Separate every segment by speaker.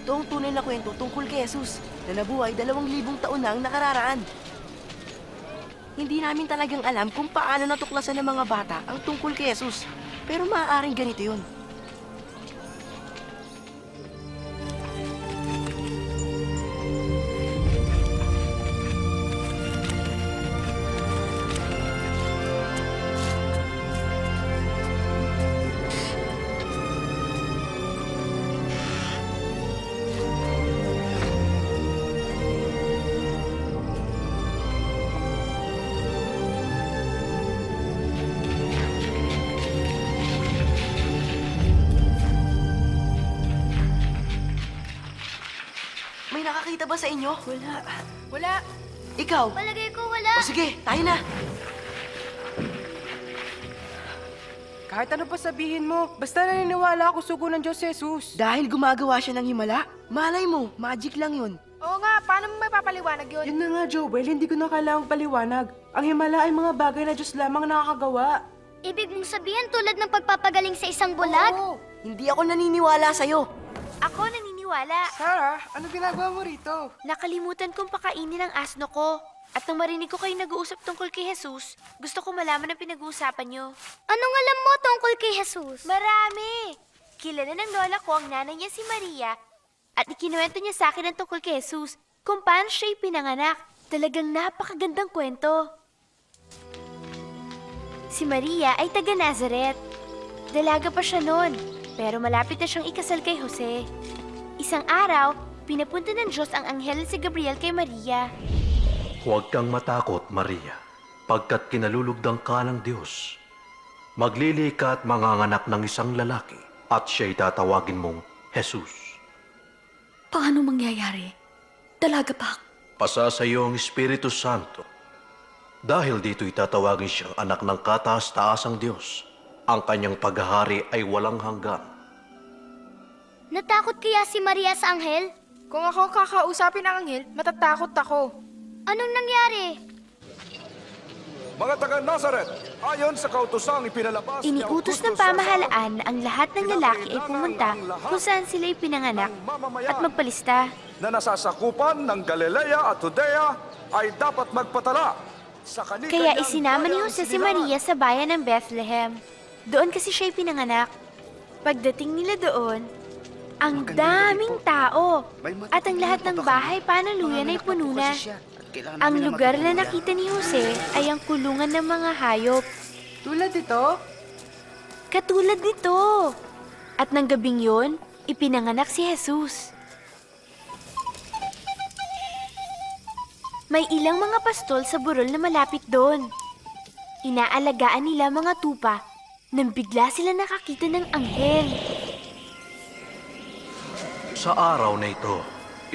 Speaker 1: Ito ang tunay na kwento tungkol kay Jesus na nabuhay 2,000 taon na ang nakararaan. Hindi namin talagang alam kung paano natuklasan ng mga bata ang tungkol kay Jesus. Pero maaaring ganito yun. May nakakita ba sa inyo?
Speaker 2: Wala.
Speaker 1: Ikaw?
Speaker 3: Palagay ko wala.
Speaker 1: O sige, tayo na.
Speaker 2: Kahit ano pa sabihin mo, basta naniniwala ako sugo ng Diyos Jesus.
Speaker 1: Dahil gumagawa siya ng himala, malay mo, magic lang yun.
Speaker 2: Oo nga, paano mo may papaliwanag yun? Yun na nga, Joel, hindi ko na kailangang paliwanag. Ang himala ay mga bagay na Diyos lamang nakakagawa.
Speaker 3: Ibig mong sabihin tulad ng pagpapagaling sa isang bulag?
Speaker 2: Oo.
Speaker 1: Hindi ako naniniwala sa'yo.
Speaker 4: Ako naniniwala.
Speaker 2: Sarah, ano ginagawa mo rito?
Speaker 4: Nakalimutan kong pakainin ang asno ko. At nang marinig ko kayo nag-uusap tungkol kay Jesus, gusto ko malaman ang pinag-uusapan nyo.
Speaker 3: Anong alam mo tungkol kay Jesus?
Speaker 4: Marami! Kilala ng lola ko ang nanay niya si Maria at ikinuwento niya sa akin ang tungkol kay Jesus kung paano siya ipinanganak. Talagang napakagandang kwento. Si Maria ay taga Nazareth. Dalaga pa siya noon, pero malapit na siyang ikasal kay Jose. Isang araw, pinapunta ng Diyos ang anghel si Gabriel kay Maria.
Speaker 5: Huwag kang matakot, Maria, pagkat kinalulugdang ka ng Diyos. Maglili ka at manganganak ng isang lalaki at siya'y tatawagin mong Jesus.
Speaker 6: Paano mangyayari? Dalaga pa ako.
Speaker 5: Pasa sa iyo ang Espiritu Santo. Dahil dito'y tatawagin siyang anak ng kataas-taasang Diyos. Ang kanyang paghahari ay walang hanggan.
Speaker 3: Natakot kaya si Maria sa anghel?
Speaker 2: Kung ako kakausapin ang anghel, matatakot ako.
Speaker 3: Anong nangyari?
Speaker 7: Mga taga-Nazaret, ayon sa kautosang ipinalabas ni
Speaker 4: Iniutos
Speaker 7: Augusto
Speaker 4: ng pamahalaan na ang lahat ng lalaki ay
Speaker 7: Kinakailangan
Speaker 4: pumunta
Speaker 7: ang lahat
Speaker 4: kung saan sila ipinanganak
Speaker 7: ng mamamayan
Speaker 4: at magpalista.
Speaker 7: na nasasakupan ng Galilea at Judea ay dapat magpatala sa
Speaker 4: Kaya
Speaker 7: kani-kanyang
Speaker 4: isinama ni
Speaker 7: bayang
Speaker 4: Jose si
Speaker 7: sinilangan.
Speaker 4: Maria sa bayan ng Bethlehem. Doon kasi siya ipinanganak. Pagdating nila doon, ang daming tao at ang lahat ng bahay panaluyan ay puno na. Ang lugar na nakita ni Jose ay ang kulungan ng mga hayop.
Speaker 2: Tulad ito?
Speaker 4: Katulad nito. At nang gabing yon, ipinanganak si Jesus. May ilang mga pastol sa burol na malapit doon. Inaalagaan nila mga tupa nang bigla sila nakakita ng anghel.
Speaker 5: Sa araw na ito,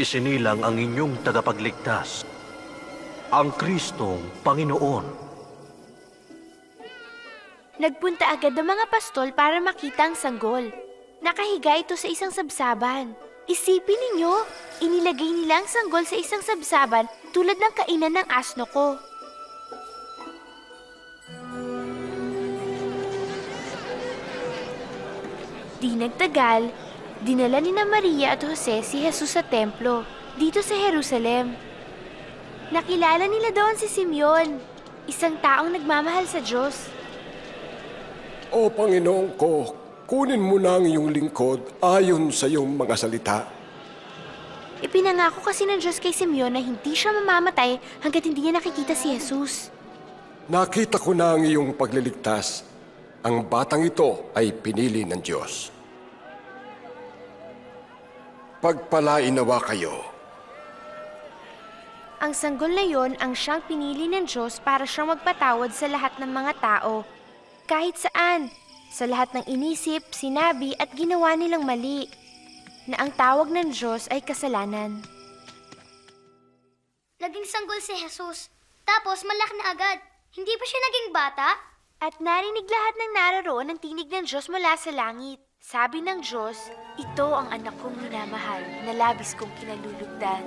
Speaker 5: isinilang ang inyong tagapagligtas, ang Kristong Panginoon.
Speaker 4: Nagpunta agad ang mga pastol para makita ang sanggol. Nakahiga ito sa isang sabsaban. Isipin ninyo, inilagay nila ang sanggol sa isang sabsaban tulad ng kainan ng asno ko. Di nagtagal, dinala ni na Maria at Jose si Jesus sa templo, dito sa Jerusalem. Nakilala nila doon si Simeon, isang taong nagmamahal sa Diyos.
Speaker 8: O Panginoon ko, kunin mo na ang iyong lingkod ayon sa iyong mga salita.
Speaker 4: Ipinangako kasi ng Diyos kay Simeon na hindi siya mamamatay hanggat hindi niya nakikita si Jesus.
Speaker 8: Nakita ko na ang iyong pagliligtas. Ang batang ito ay pinili ng Diyos. Pagpalain nawa kayo.
Speaker 4: Ang sanggol na yon ang siyang pinili ng Diyos para siyang magpatawad sa lahat ng mga tao. Kahit saan, sa lahat ng inisip, sinabi at ginawa nilang mali, na ang tawag ng Diyos ay kasalanan.
Speaker 3: Naging sanggol si Jesus. Tapos malaki na agad. Hindi pa siya naging bata?
Speaker 4: At narinig lahat ng naroon ang tinig ng Diyos mula sa langit. Sabi ng Diyos, ito ang anak kong minamahal na labis kong kinalulugdan.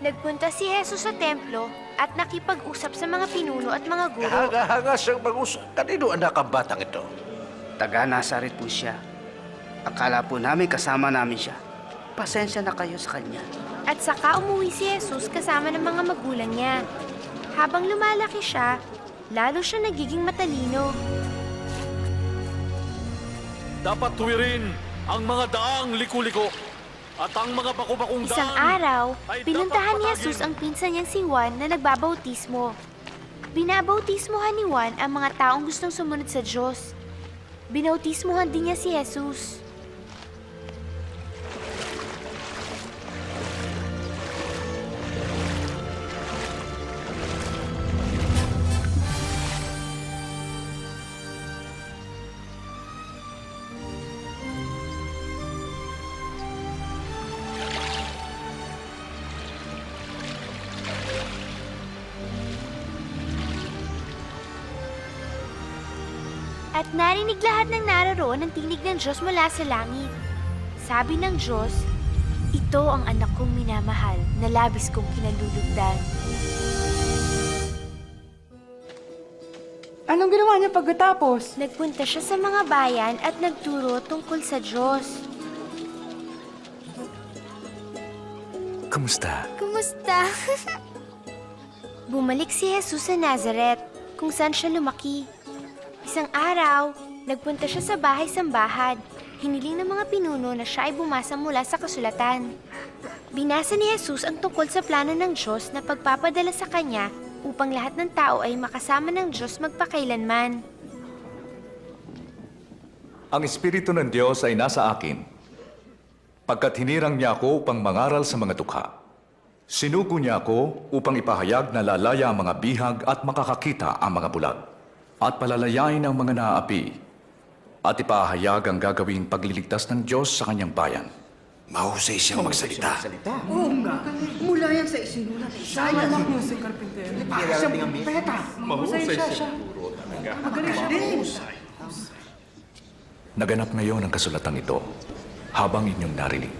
Speaker 4: Nagpunta si Jesus sa templo at nakipag-usap sa mga pinuno at mga guro.
Speaker 5: Kahanga-hanga siyang mag-usap. Kanino anak ang batang ito?
Speaker 9: Taga Nazaret po siya. Akala po namin kasama namin siya. Magpasensya na kayo sa kanya.
Speaker 4: At saka umuwi si Jesus kasama ng mga magulang niya. Habang lumalaki siya, lalo siya nagiging matalino.
Speaker 10: Dapat tuwirin ang mga daang liku-liko at ang mga baku-bakong daan.
Speaker 4: Isang araw,
Speaker 10: ay
Speaker 4: pinuntahan ni
Speaker 10: dapat
Speaker 4: Jesus
Speaker 10: patagin.
Speaker 4: ang pinsan niyang si Juan na nagbabautismo. Binabautismohan ni Juan ang mga taong gustong sumunod sa Diyos. Binautismohan din niya si Jesus. At narinig lahat ng naroon ang tinig ng Diyos mula sa langit. Sabi ng Diyos, ito ang anak kong minamahal na labis kong kinalulugdan.
Speaker 2: Anong ginawa niya pagkatapos?
Speaker 4: Nagpunta siya sa mga bayan at nagturo tungkol sa Diyos.
Speaker 10: Kumusta?
Speaker 4: Kumusta? Bumalik si Jesus sa Nazareth, kung saan siya lumaki. Isang araw, nagpunta siya sa bahay-sambahan. Hiniling ng mga pinuno na siya ay bumasa mula sa kasulatan. Binasa ni Jesus ang tungkol sa plano ng Diyos na pagpapadala sa kanya upang lahat ng tao ay makasama ng Diyos magpakailanman.
Speaker 11: Ang Espiritu ng Diyos ay nasa akin, pagkat hinirang niya ako upang mangaral sa mga dukha. Sinugo niya ako upang ipahayag na lalaya ang mga bihag at makakakita ang mga bulag, at palalayain ang mga naaapi, at ipahayag ang gagawing pagliligtas ng Diyos sa kanyang bayan.
Speaker 8: Mahusay siyang magsalita.
Speaker 9: Oo nga. Mula yan sa isinulat.
Speaker 2: Sama lang yung si Carpintero.
Speaker 9: Siyang peta.
Speaker 2: Mahusay siya.
Speaker 9: Magaling siya din.
Speaker 11: Naganap ngayon ang kasulatan ito, habang inyong narinig.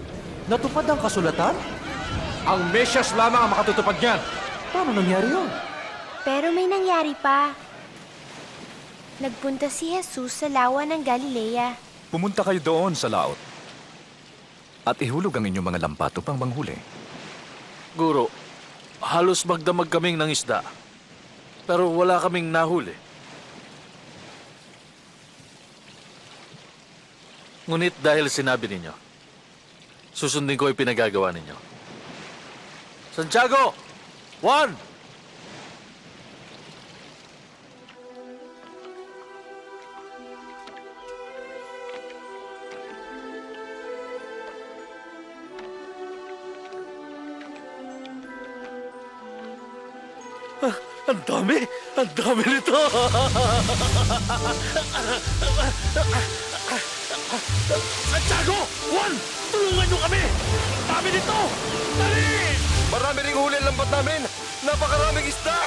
Speaker 5: Natupad ang kasulatan?
Speaker 10: Ang Mesyas lamang ang makatutupad niyan.
Speaker 5: Paano nangyari yun?
Speaker 4: Pero may nangyari pa. Nagpunta si Jesus sa lawa ng Galilea.
Speaker 11: Pumunta kayo doon sa laot, at ihulog ang inyong mga lampat upang manghuli.
Speaker 10: Guro, halos magdamag kaming ng isda. Pero wala kaming nahuli. Ngunit dahil sinabi ninyo, susundin ko yung pinagagawa ninyo. Santiago! Juan! Ang dami! Ang dami nito! Santiago! Juan! Tulungan nyo kami! Ang dami nito! Dali!
Speaker 8: Marami ring huli ang lambat namin! Napakaraming isda!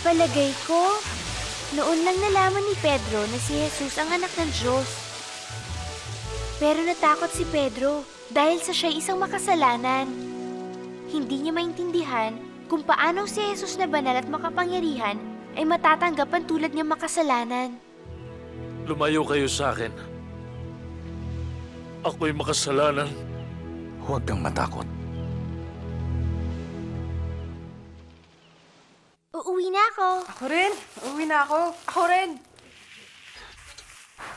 Speaker 4: Palagay ko, noon lang nalaman ni Pedro na si Jesus ang anak ng Diyos. Pero natakot si Pedro dahil sa siya'y isang makasalanan. Hindi niya maintindihan kung paano si Jesus na banal at makapangyarihan ay matatanggap ang tulad niyang makasalanan.
Speaker 10: Lumayo kayo sa akin. Ako'y makasalanan.
Speaker 11: Huwag kang matakot.
Speaker 4: Uuwi na ako.
Speaker 2: Ako rin. Uwi na ako. Ako rin.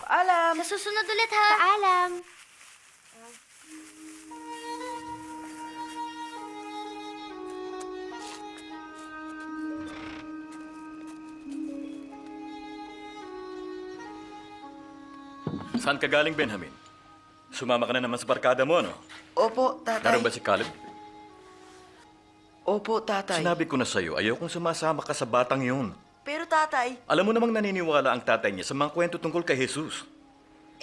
Speaker 2: Paalam.
Speaker 3: Sa susunod ulit ha.
Speaker 4: Paalam.
Speaker 12: Saan ka galing, Benjamin? Sumama ka na naman sa barkada mo, no?
Speaker 9: Opo, tatay.
Speaker 12: Naroon ba si Caleb?
Speaker 9: Opo, tatay.
Speaker 12: Sinabi ko na sa'yo, ayaw kong sumasama ka sa batang yun.
Speaker 1: Pero tatay,
Speaker 12: Alam mo namang naniniwala ang tatay niya sa mga kwento tungkol kay Jesus.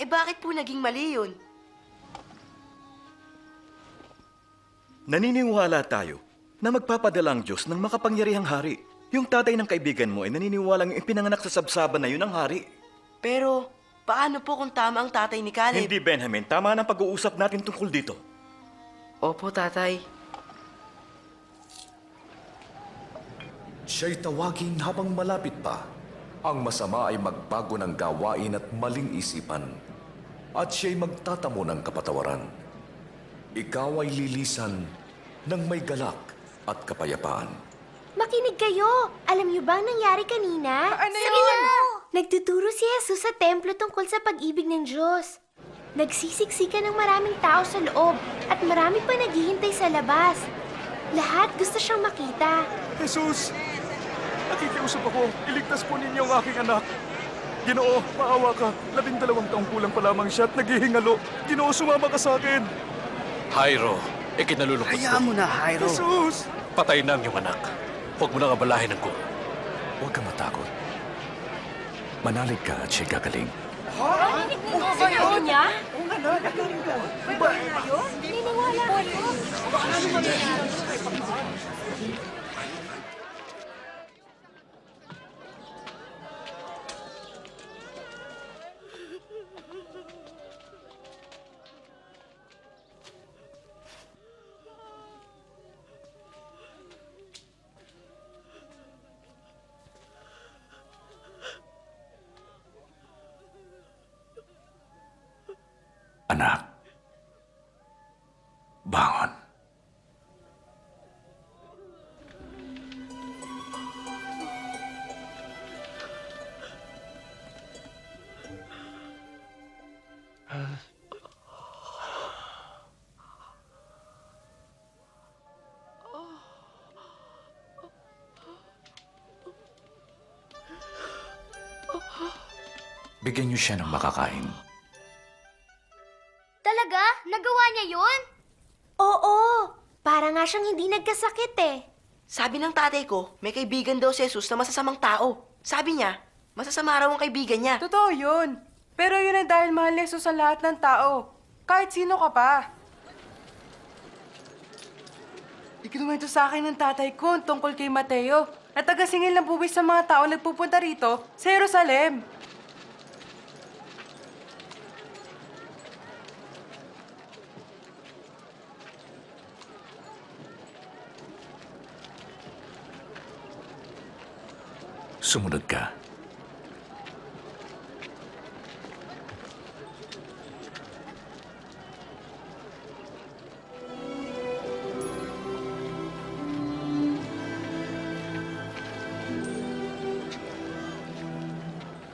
Speaker 1: bakit po naging mali yun?
Speaker 12: Naniniwala tayo na magpapadala ang Diyos ng makapangyarihang hari. Yung tatay ng kaibigan mo ay naniniwalang ipinanganak sa sabsaban na yun ang hari.
Speaker 1: Pero, paano po kung tama ang tatay ni Caleb?
Speaker 12: Hindi, Benjamin. Tama na ang pag-uusap natin tungkol dito.
Speaker 1: Opo, tatay.
Speaker 11: Siya'y tawagin habang malapit pa. Ang masama ay magbago ng gawain at maling isipan. At siya'y magtatamo ng kapatawaran. Ikaw ay lilisan ng may galak at kapayapaan.
Speaker 4: Makinig kayo! Alam niyo ba ang nangyari kanina?
Speaker 2: Ano
Speaker 3: Sige
Speaker 2: yun?
Speaker 3: na!
Speaker 4: Nagtuturo si Jesus sa templo tungkol sa pag-ibig ng Diyos. Nagsisiksikan ng maraming tao sa loob at marami pa naghihintay sa labas. Lahat gusto siyang makita.
Speaker 7: Jesus! Nakikiusap ako. Iligtas po ninyo ang aking anak. Ginoo, maawa ka. 12 taong kulang pa lamang siya at naghihingalo. Ginoo, sumama ka sa akin.
Speaker 10: Jairo, ikinalulungkot
Speaker 9: Hayaan
Speaker 10: ko.
Speaker 9: mo na, Jairo.
Speaker 7: Jesus!
Speaker 10: Patay na ang iyong anak. Huwag mo nang abalahin ang guro.
Speaker 11: Huwag kang matakot. Manalig ka at siya'y gagaling.
Speaker 4: Sinabi niya?
Speaker 11: Anak, bangon. Bigyan niyo siya ng makakain.
Speaker 3: Talaga? Nagawa niya yun?
Speaker 4: Oo! Para nga siyang hindi nagkasakit eh.
Speaker 1: Sabi ng tatay ko, may kaibigan daw si Jesus na masasamang tao. Sabi niya, masasama raw ang kaibigan niya.
Speaker 2: Totoo yun. Pero yun ay dahil mahal ni Jesus sa lahat ng tao. Kahit sino ka pa. Ikinuwento sa akin ng tatay ko tungkol kay Mateo na tagasingil ng buwis sa mga tao nagpupunta rito sa Jerusalem.
Speaker 11: Sumunod ka.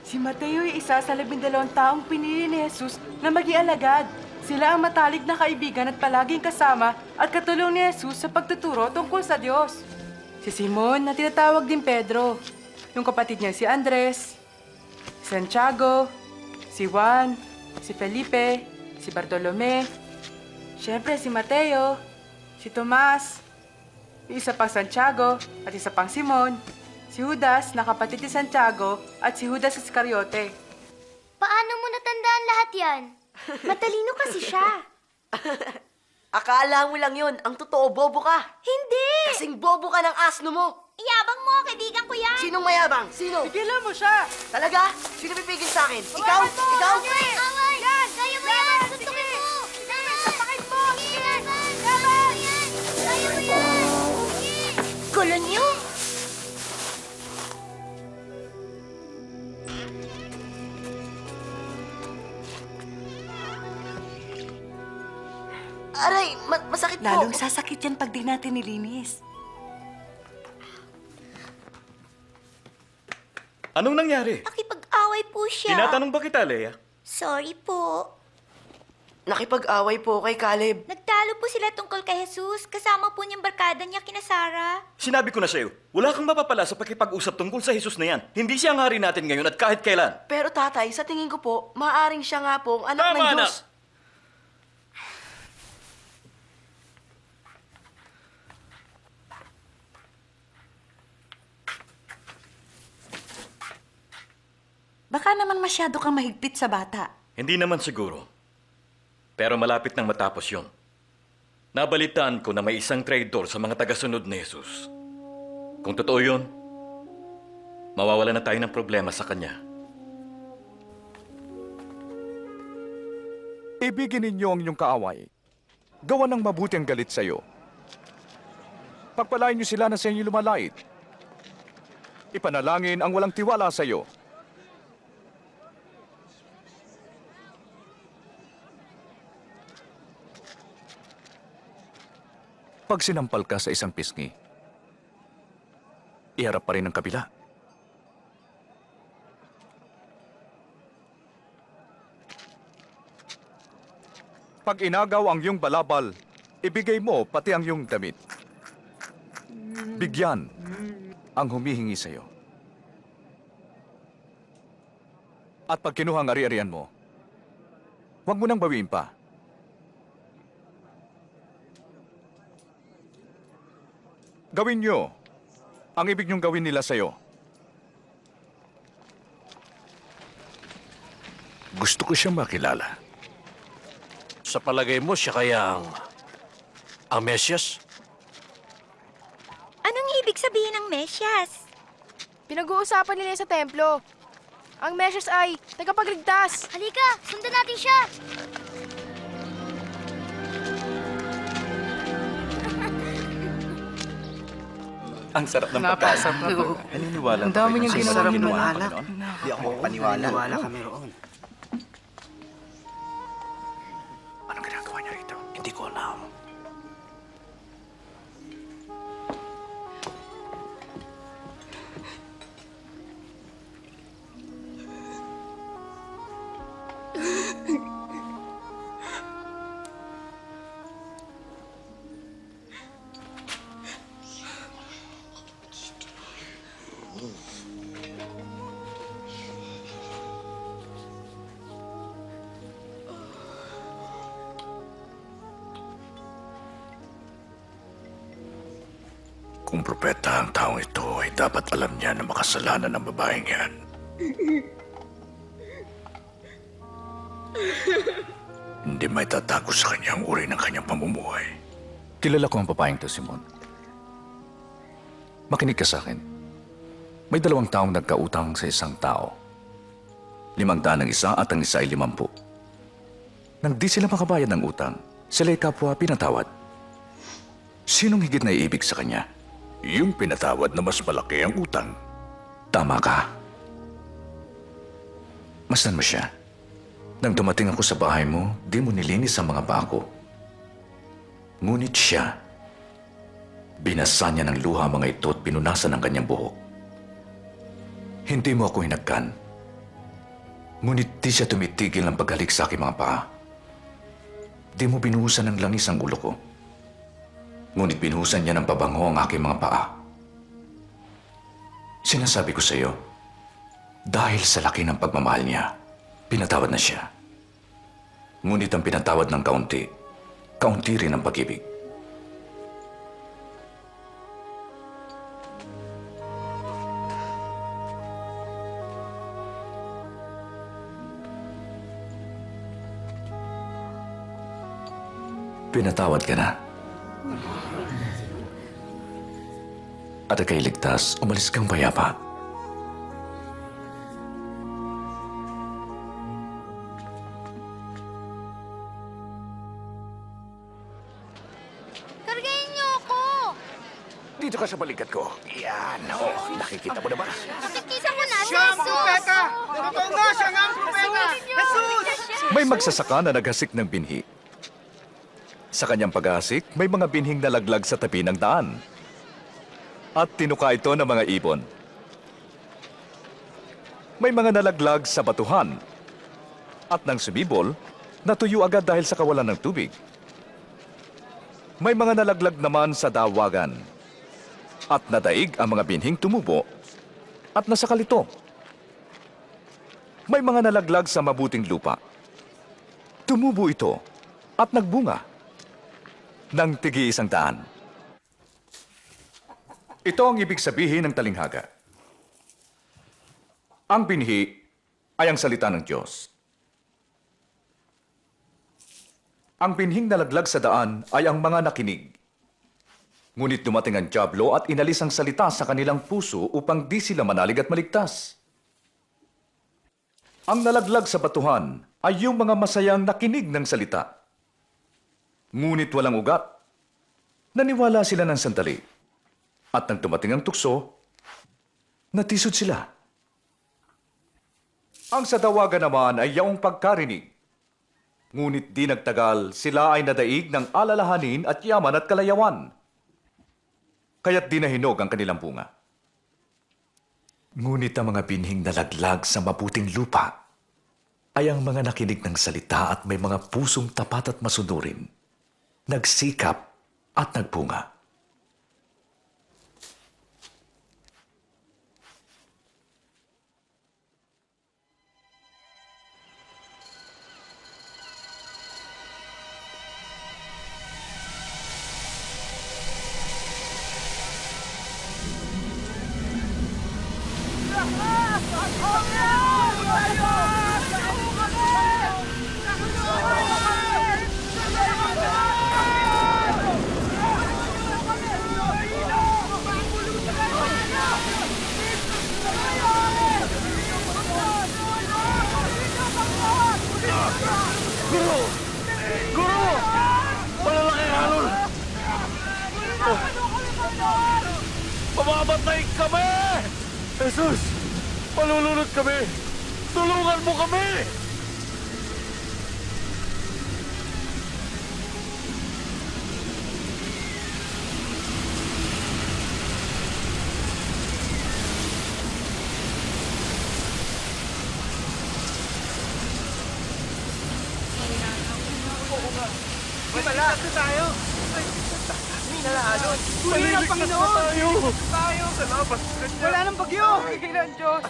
Speaker 2: Si Mateo ay isa sa 12 taong pinili ni Jesus na maging alagad. Sila ang matalik na kaibigan at palaging kasama at katulong ni Jesus sa pagtuturo tungkol sa Diyos. Si Simon na tinatawag din Pedro, yung kapatid niya si Andres, si Santiago, si Juan, si Felipe, si Bartolome, syempre si Mateo, si Tomas, yung isa pang Santiago at isa pang Simon, si Judas na kapatid ni Santiago at si Judas Iscariote.
Speaker 3: Paano mo natandaan lahat yan?
Speaker 4: Matalino kasi siya.
Speaker 1: Akala mo lang yun. Ang totoo, bobo ka.
Speaker 4: Hindi!
Speaker 1: Kasing bobo ka ng asno mo.
Speaker 3: Iyabang mo, kaibigan ko yan!
Speaker 1: Sinong mayabang? Sino?
Speaker 2: Pigilan mo siya!
Speaker 1: Talaga? Sino pipigil sa akin? Ikaw? Ikaw?
Speaker 3: Away! Away! Yan! Kaya mo yan! Suntukin mo! Sapakin mo! Yan! Laban! Yan! Kaya mo yan!
Speaker 4: Gulo niyo?
Speaker 1: Aray, masakit po.
Speaker 9: Lalong sasakit yan pag di natin nilinis.
Speaker 12: Anong nangyari?
Speaker 3: Nakipag-away po siya.
Speaker 12: Tinatanong ba kita, Leia?
Speaker 3: Sorry po.
Speaker 1: Nakipag-away po kay Caleb.
Speaker 3: Nagtalo po sila tungkol kay Jesus. Kasama po niyang barkada niya kina Sarah.
Speaker 12: Sinabi ko na sa'yo, wala kang mapapala sa pakipag-usap tungkol sa Jesus na yan. Hindi siya ang hari natin ngayon at kahit kailan.
Speaker 1: Pero tatay, sa tingin ko po, maaring siya nga po ang anak ng
Speaker 12: Tama na!
Speaker 1: Diyos.
Speaker 9: Baka naman masyado kang mahigpit sa bata.
Speaker 12: Hindi naman siguro. Pero malapit nang matapos yon. Nabalitaan ko na may isang traitor sa mga tagasunod ni Jesus. Kung totoo yun, mawawala na tayo ng problema sa kanya.
Speaker 7: Ibigin ninyo ang inyong kaaway.
Speaker 11: gawa ng mabuti ang galit sa iyo. Pagpalain niyo sila na sa inyo lumalait. Ipanalangin ang walang tiwala sa iyo. Pag sinampal ka sa isang pisngi, iharap pa rin ang kabila. Pag inagaw ang iyong balabal, ibigay mo pati ang iyong damit. Bigyan ang humihingi sa iyo. At pag kinuha ang ari-arian mo, huwag mo nang bawiin pa. Gawin niyo ang ibig niyong gawin nila sa iyo.
Speaker 10: Gusto ko siyang makilala. Sa palagay mo, siya kaya ang Mesyas?
Speaker 3: Anong ibig sabihin ng Mesyas?
Speaker 4: Pinag-uusapan nila sa templo. Ang Mesyas ay tagapagligtas.
Speaker 3: Halika, sundan natin siya!
Speaker 12: Ang sarap ng pagkain. Naniniwala
Speaker 2: Ang dami niyang ginawang
Speaker 12: ginawa.
Speaker 13: Di ako paniwala. Wala kami roon.
Speaker 10: Anong ginagawa niya rito? Hindi ko alam.
Speaker 11: Kung propeta ang taong ito, ay dapat alam niya na makasalanan ng babaeng yan. Hindi may tatago sa kanya ang uri ng kanyang pamumuhay. Kilala ko ang babaeng to, Simon. Makinig ka sa akin. May 2 taong nagkautang sa isang tao. 500 ang isa at ang isa ay 50. Nang di sila makabayad ng utang, sila ay kapwa pinatawad. Sinong higit na iibig sa kanya? Yung pinatawad na mas malaki ang utang. Tama ka. Masdan mo siya. Nang dumating ako sa bahay mo, di mo nilinis ang mga bako. Ngunit siya, binasa niya ng luha mga ito at pinunasan ang kanyang buhok. Hindi mo ako hinagkan. Ngunit di siya tumitigil ng paghalik sa aking mga paa. Di mo binuhusan ng langis ang ulo ko. Ngunit binuhusan niya ng pabango ang aking mga paa. Sinasabi ko sa iyo, dahil sa laki ng pagmamahal niya, pinatawad na siya. Ngunit ang pinatawad ng kaunti, kaunti rin ang pag-ibig. Pinatawad ka na. At ika'y ligtas, umalis kang payapa.
Speaker 3: Kargahin niyo ako!
Speaker 11: Dito ka sa balikat ko. Yan. Oh, nakikita mo na ba?
Speaker 3: Nakikita ko na, Jesus!
Speaker 13: Totoo nga, siya nga ang propeta! Jesus!
Speaker 11: May magsasaka na naghasik ng binhi. Sa kanyang paghasik, may mga binhing nalaglag sa tabi ng daan. At tinuka ito ng mga ibon. May mga nalaglag sa batuhan. At nang sumibol, natuyo agad dahil sa kawalan ng tubig. May mga nalaglag naman sa dawagan. At nadaig ang mga binhing tumubo at nasakal ito. May mga nalaglag sa mabuting lupa. Tumubo ito at nagbunga ng tigi-100. Ito ang ibig sabihin ng talinghaga. Ang binhi ay ang salita ng Diyos. Ang binhing nalaglag sa daan ay ang mga nakinig. Ngunit dumating ang dyablo at inalis ang salita sa kanilang puso upang di sila manalig at maligtas. Ang nalaglag sa batuhan ay yung mga masayang nakinig ng salita. ngunit walang ugat. Naniwala sila ng sandali. At nang dumating ang tukso, natisod sila. Ang sa tawagan naman ay yaong pagkarinig. Ngunit di nagtagal, sila ay nadaig ng alalahanin at yaman at kalayawan. Kaya't di nahinog ang kanilang bunga. Ngunit ang mga binhing nalaglag sa mabuting lupa ay ang mga nakinig ng salita at may mga pusong tapat at masunurin, nagsikap at nagbunga.
Speaker 10: Guro! Malalaking halon! Mamamatay kami! Jesus! Malulunod kami! Tulungan mo kami!
Speaker 2: Puri ng Panginoon!
Speaker 7: Tayo! Salamat!
Speaker 2: Wala nang bagyo! Pigil ang Diyos!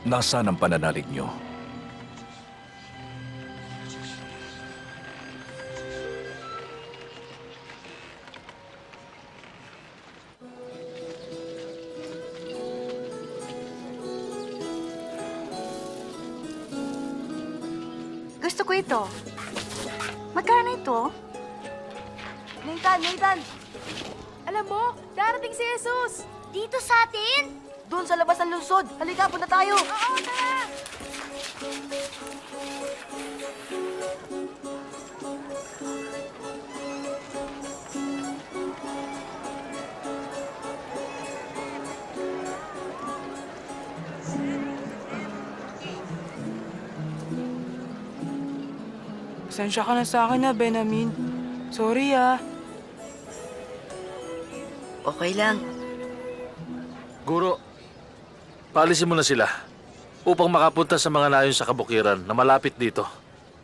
Speaker 11: Nasaan ang pananalig niyo?
Speaker 9: Gusto ko ito. Magkano ito?
Speaker 1: Nathan!
Speaker 4: Alam mo, darating si Jesus!
Speaker 3: Dito sa atin?
Speaker 1: Doon sa labas ng lungsod. Halika, punta tayo.
Speaker 3: Oo, tara!
Speaker 2: Pasensya ka na sa akin Benjamin. Sorry
Speaker 1: Okay lang.
Speaker 10: Guro, paalisin mo na sila upang makapunta sa mga nayon sa kabukiran na malapit dito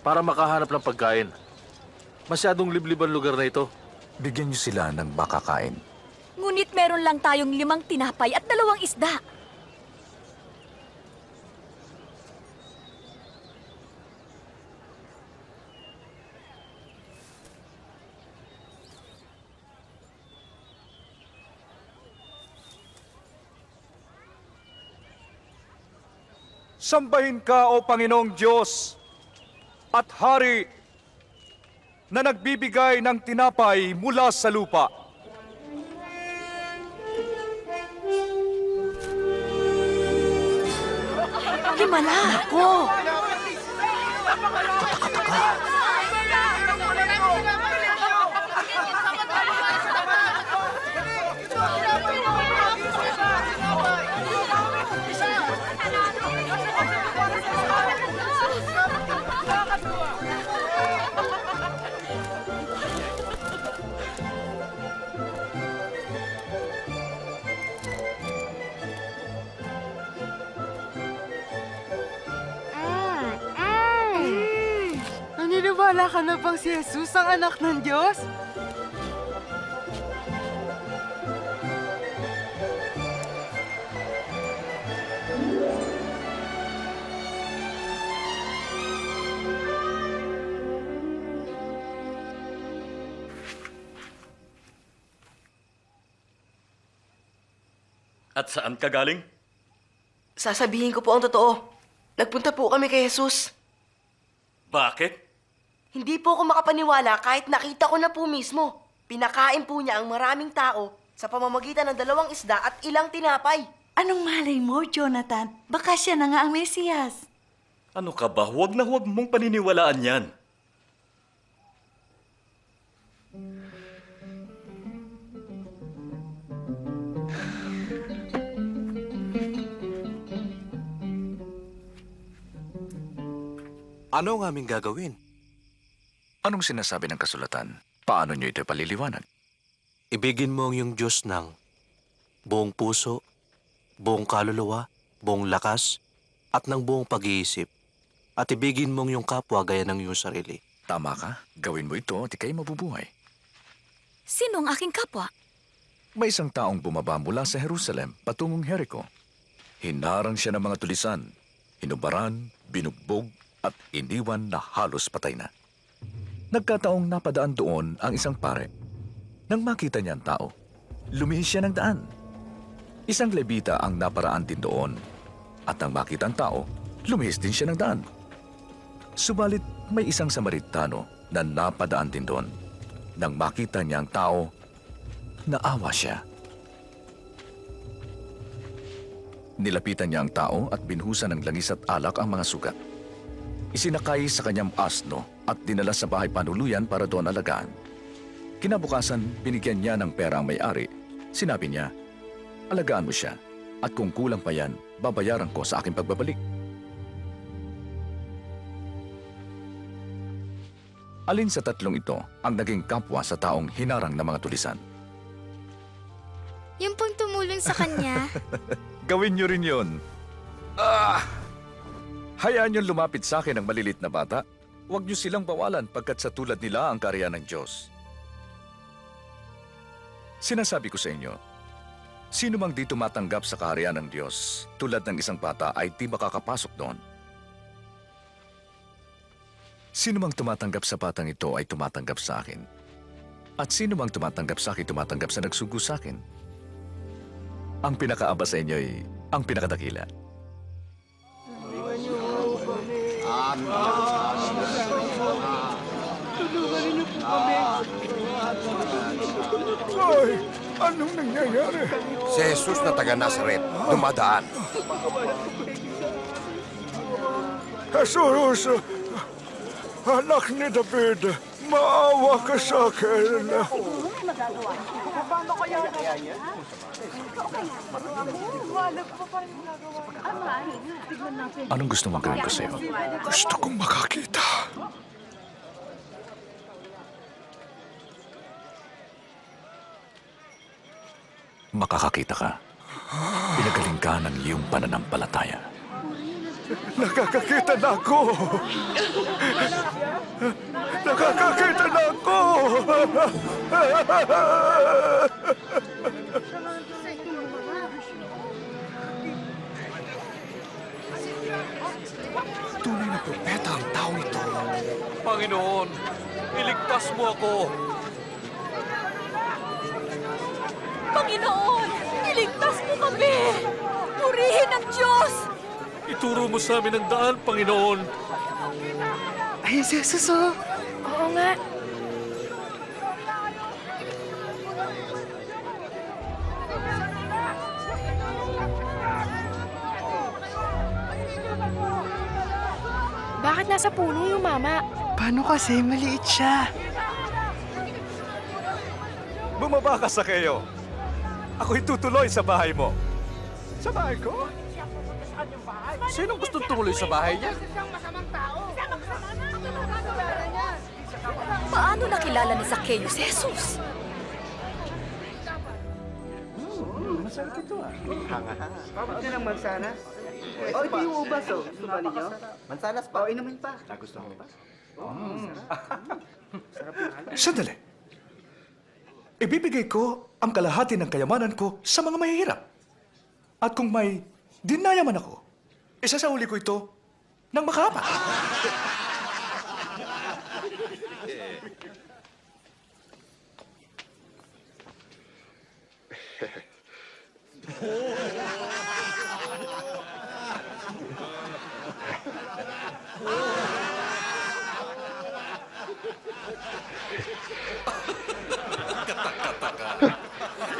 Speaker 10: para makahanap ng pagkain. Masyadong liblib ang lugar na ito.
Speaker 11: Bigyan niyo sila ng makakain.
Speaker 6: Ngunit meron lang tayong 5 tinapay at 2 isda.
Speaker 11: Sambahin ka, O Panginoong Diyos at Hari na nagbibigay ng tinapay mula sa lupa.
Speaker 1: Himala! Ako!
Speaker 2: Naniniwala ka na bang si Jesus ang anak ng Diyos?
Speaker 12: At saan ka galing?
Speaker 1: Sasabihin ko po ang totoo. Nagpunta po kami kay Jesus.
Speaker 12: Bakit?
Speaker 1: Hindi po ako makapaniwala kahit nakita ko na po mismo. Pinakain po niya ang maraming tao sa pamamagitan ng 2 isda at ilang tinapay.
Speaker 9: Anong malay mo, Jonathan? Baka siya na nga ang Mesiyas.
Speaker 12: Ano ka ba? Huwag na huwag mong paniniwalaan yan.
Speaker 5: Ano ang aming gagawin?
Speaker 11: Anong sinasabi ng kasulatan? Paano niyo ito paliliwanag?
Speaker 5: Ibigin mo ang iyong Diyos ng buong puso, buong kaluluwa, buong lakas, at ng buong pag-iisip. At ibigin mo ang iyong kapwa gaya ng iyong sarili.
Speaker 11: Tama ka. Gawin mo ito at ikay mabubuhay.
Speaker 6: Sino ang aking kapwa?
Speaker 11: May isang taong bumaba mula sa Jerusalem patungong Jericho. Hinarang siya ng mga tulisan, hinubaran, binugbog, at iniwan na halos patay na. Nagkataong napadaan doon ang isang pare. Nang makita niya ang tao, lumihis siya ng daan. Isang Levita ang naparaan din doon. At nang makita ang tao, lumihis din siya ng daan. Subalit may isang Samaritano na napadaan din doon. Nang makita niya ang tao, naawa siya. Nilapitan niya ang tao at binhusan ng langis at alak ang mga sugat. Isinakay sa kanyang asno at dinala sa bahay panuluyan para doon alagaan. Kinabukasan, binigyan niya ng pera ang may-ari. Sinabi niya, alagaan mo siya at kung kulang pa yan, babayaran ko sa aking pagbabalik. Alin sa tatlong ito ang naging kapwa sa taong hinarang ng mga tulisan?
Speaker 3: Yung pong tumulong sa kanya.
Speaker 11: Gawin niyo rin yun. Hayaan niyong lumapit sa akin ang malilit na bata. Huwag niyo silang bawalan pagkat sa tulad nila ang karya ng Diyos. Sinasabi ko sa inyo, sino mang di tumatanggap sa kaharian ng Diyos tulad ng isang bata ay di makakapasok doon. Sino mang tumatanggap sa batang ito ay tumatanggap sa akin. At sino mang tumatanggap sa akin, tumatanggap sa nagsugo sa akin. Ang pinakaaba sa inyo ay ang pinakadakila.
Speaker 7: Ay, anong nangyayari?
Speaker 8: Si Jesus na taga Nazaret, dumadaan.
Speaker 7: Jesus, anak ni David, maawa ka sa akin.
Speaker 11: Anong gusto mong gawin ko sa'yo?
Speaker 7: Gusto kong makakita.
Speaker 11: Makakakita ka. Pinagaling ka ng iyong pananampalataya.
Speaker 7: Nakakakita na ako. Nakakakita na ako.
Speaker 8: Tunay na propeta ang tao ito.
Speaker 10: Panginoon, iligtas mo ako.
Speaker 6: Panginoon, iligtas mo kami! Purihin ang Diyos!
Speaker 10: Ituro mo sa amin ang daan, Panginoon.
Speaker 2: Ay, si Jesus, oh.
Speaker 4: Oo nga. Bakit nasa puno yung mama?
Speaker 2: Paano kasi maliit siya?
Speaker 7: Bumaba ka sa kayo. Ako'y tutuloy sa bahay mo. Sa bahay ko?
Speaker 10: Sinong gustong tumuloy sa bahay niya?
Speaker 6: Paano nakilala ni Zacchaeus si Jesus?
Speaker 13: Ito ng mansanas. O, ito yung ubas, oh. Gusto ba ninyo? Mansanas pa. O, inumin pa. Gusto mo pa?
Speaker 7: Sandali. Ibibigay ko ang kalahati ng kayamanan ko sa mga mahihirap. At kung may dinayaman ako, isasauli ko ito ng makahapa.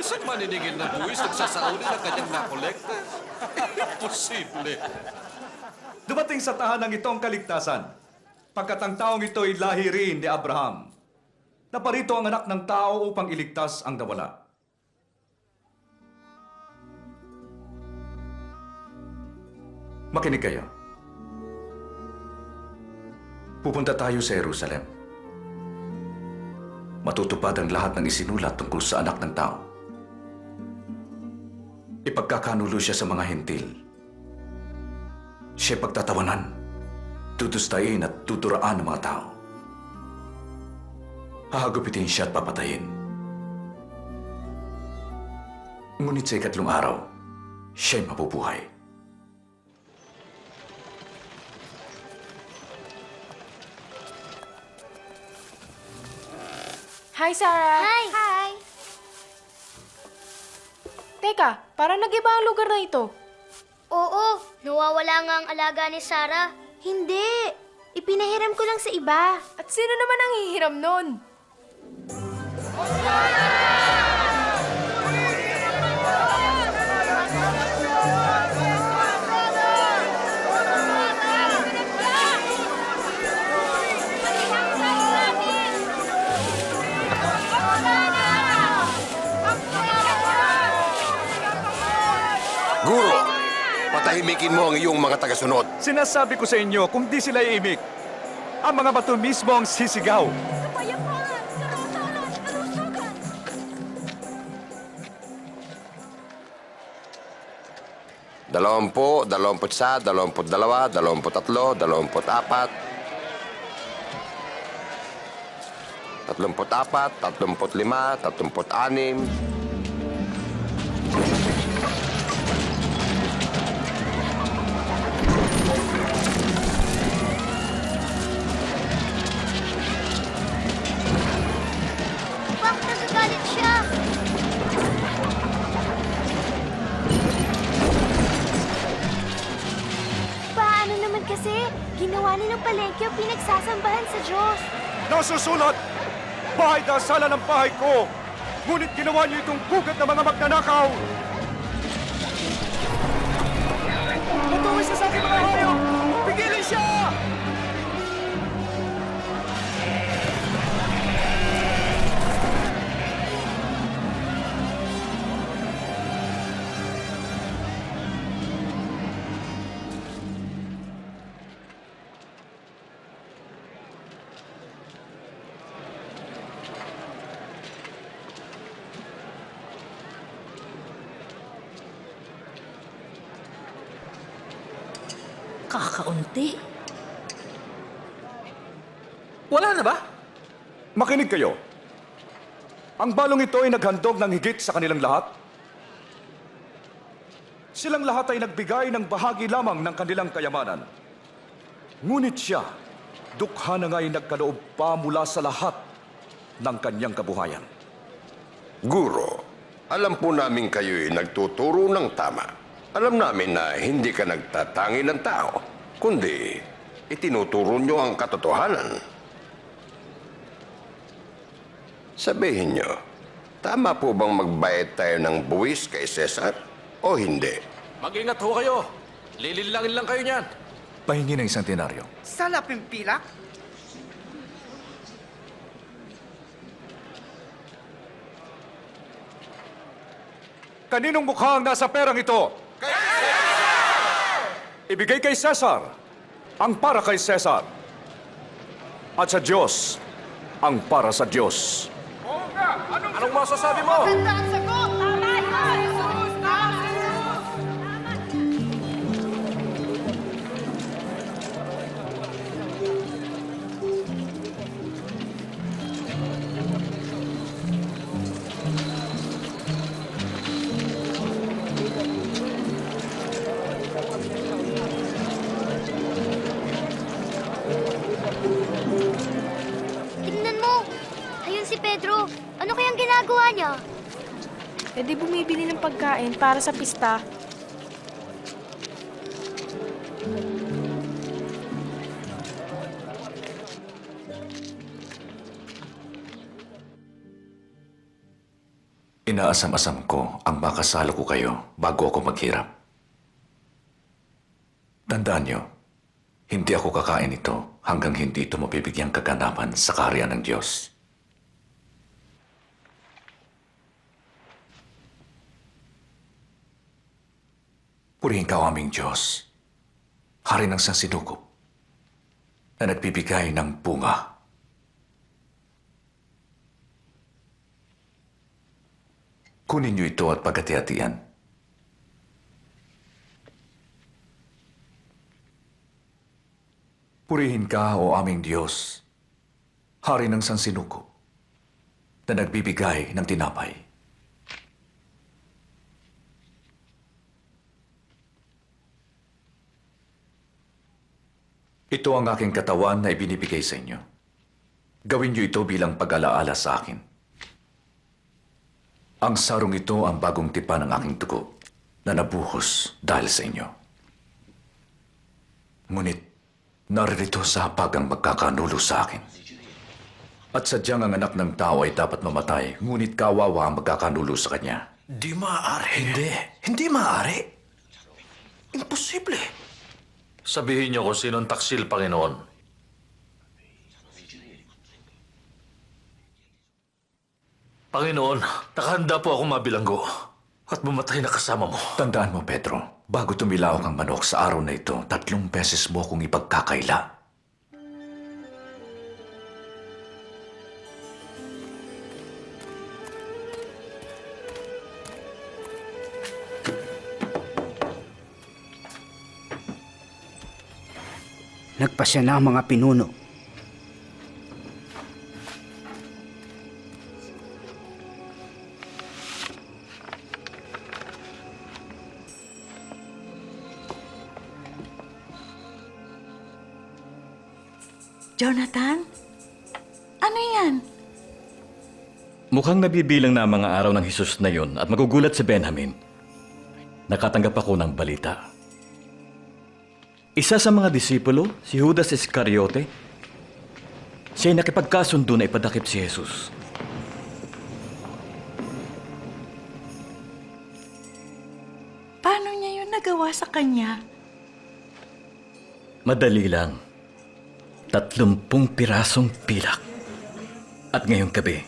Speaker 14: Isang maniningil na buwis nagsasauli ng kanyang nakolekta. Imposible.
Speaker 11: Dumating sa tahanang ito ang kaligtasan, pagkat ang taong ito ay lahi rin ni Abraham. Naparito ang anak ng tao upang iligtas ang nawala. Makinig kayo. Pupunta tayo sa Jerusalem. Matutupad ang lahat ng isinulat tungkol sa anak ng tao. Ipagkakanulo siya sa mga hentil. Siya pagtatawanan, tutustayin at tuturaan ng mga tao. Hahagupitin siya at papatayin. Ngunit sa ikatlong araw, siya'y mabubuhay.
Speaker 4: Hi, Sarah!
Speaker 3: Hi! Hi!
Speaker 4: Teka, parang nag-iba ang lugar na ito.
Speaker 3: Oo, nawawala nga ang alaga ni Sarah.
Speaker 4: Hindi! Ipinahiram ko lang sa iba. At sino naman ang hihiram nun?
Speaker 14: Guro, patahimikin mo ang iyong mga tagasunod.
Speaker 7: Sinasabi ko sa inyo, kung di sila iimik, ang mga bato mismo ang sisigaw.
Speaker 14: Dalawampu, 21, 22, 23, 24, 34, 35, 36.
Speaker 3: Bakit nagagalit siya?
Speaker 4: Paano naman kasi? Ginawa nilang palengke ang pinagsasambahan sa Diyos.
Speaker 7: Nasusulat! Bahay dasala ng bahay ko! Ngunit ginawa niyo itong gugat ng mga magnanakaw! Matuwi siya sa aking mga hayop! Pigilin siya!
Speaker 9: Kakaunti.
Speaker 10: Wala na ba?
Speaker 7: Makinig kayo. Ang balong ito ay naghandog ng higit sa kanilang lahat. Silang lahat ay nagbigay ng bahagi lamang ng kanilang kayamanan. Ngunit siya, dukha na nga'y nagkaloob pa mula sa lahat ng kanyang kabuhayan.
Speaker 14: Guro, alam po namin kayo'y nagtuturo ng tama. Alam namin na hindi ka nagtatangi ng tao, kundi itinuturo nyo ang katotohanan. Sabihin nyo, tama po bang magbayad tayo ng buwis kay Cesar o hindi?
Speaker 10: Mag-ingat ho kayo. Lililangin lang kayo niyan.
Speaker 11: Pahingi ng isang denaryo.
Speaker 13: Salapin pilak?
Speaker 7: Kaninong mukha ang nasa perang ito? Ibigay kay Cesar ang para kay Cesar. At sa Diyos ang para sa Diyos.
Speaker 10: Anong masasabi mo?
Speaker 3: Tingnan mo! Ayun si Pedro. Ano kayang ginagawa niya?
Speaker 4: E di bumibili ng pagkain para sa pista.
Speaker 11: Inaasam-asam ko ang makasalo ko kayo bago ako maghirap. Tandaan nyo, Hindi ako kakain ito hanggang hindi ito mabibigyang kaganapan sa kaharian ng Diyos. Purihin ka, o aming Diyos, hari ng sansinukob, na nagbibigay ng bunga. Kunin niyo ito at pagkati-hatian. Purihin ka, o aming Diyos, hari ng sansinukob, na nagbibigay ng tinapay. Ito ang aking katawan na ibinibigay sa inyo. Gawin niyo ito bilang pag-alaala sa akin. Ang sarong ito ang bagong tipan ng aking dugo na nabuhos dahil sa inyo. Ngunit naririto sa hapag ang magkakanulo sa akin. At sadyang ang anak ng tao ay dapat mamatay, ngunit kawawa ang magkakanulo sa kanya.
Speaker 5: Di maaari. Hindi maaari. Imposible.
Speaker 10: Sabihin niyo kung sino ang taksil, Panginoon. Panginoon, nakahanda po ako mabilanggo at mamatay na kasama mo.
Speaker 11: Tandaan mo, Pedro, bago tumilawak ang manok sa araw na ito, 3 beses mo akong ipagkakaila.
Speaker 13: Nagpasya na ang mga pinuno.
Speaker 9: Jonathan? Ano yan?
Speaker 12: Mukhang nabibilang na ang mga araw ng Jesus na yon at magugulat si Benjamin. Nakatanggap ako ng balita. Isa sa mga disipulo, si Judas Iscariote, siya'y nakipagkasundo na ipadakip si Jesus.
Speaker 9: Paano niya yun nagawa sa kanya?
Speaker 12: Madali lang. 30 pirasong pilak. At ngayong gabi,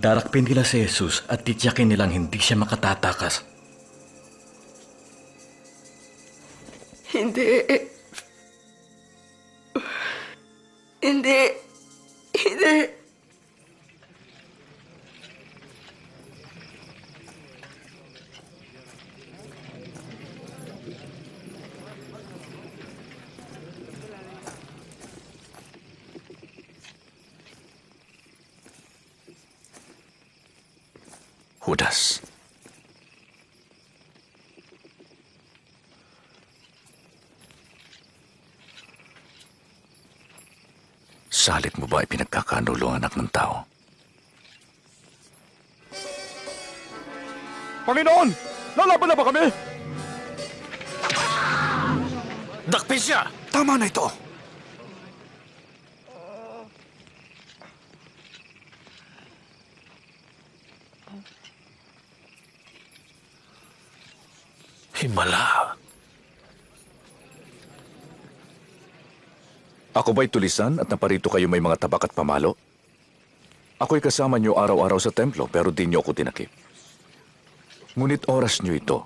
Speaker 12: darakpin nila si Jesus at titiyakin nilang hindi siya makatatakas.
Speaker 1: Hindi. Hindi. Hindi.
Speaker 11: Judas. Salit mo ba ipinagkakanulo ang anak ng tao?
Speaker 7: Panginoon! Lalaban na ba kami?
Speaker 5: Dakpin siya!
Speaker 11: Tama na ito!
Speaker 5: Himala.
Speaker 11: Ako ba'y tulisan at naparito kayo may mga tabak at pamalo? Ako'y kasama niyo araw-araw sa templo pero di niyo ako tinakip. Ngunit oras niyo ito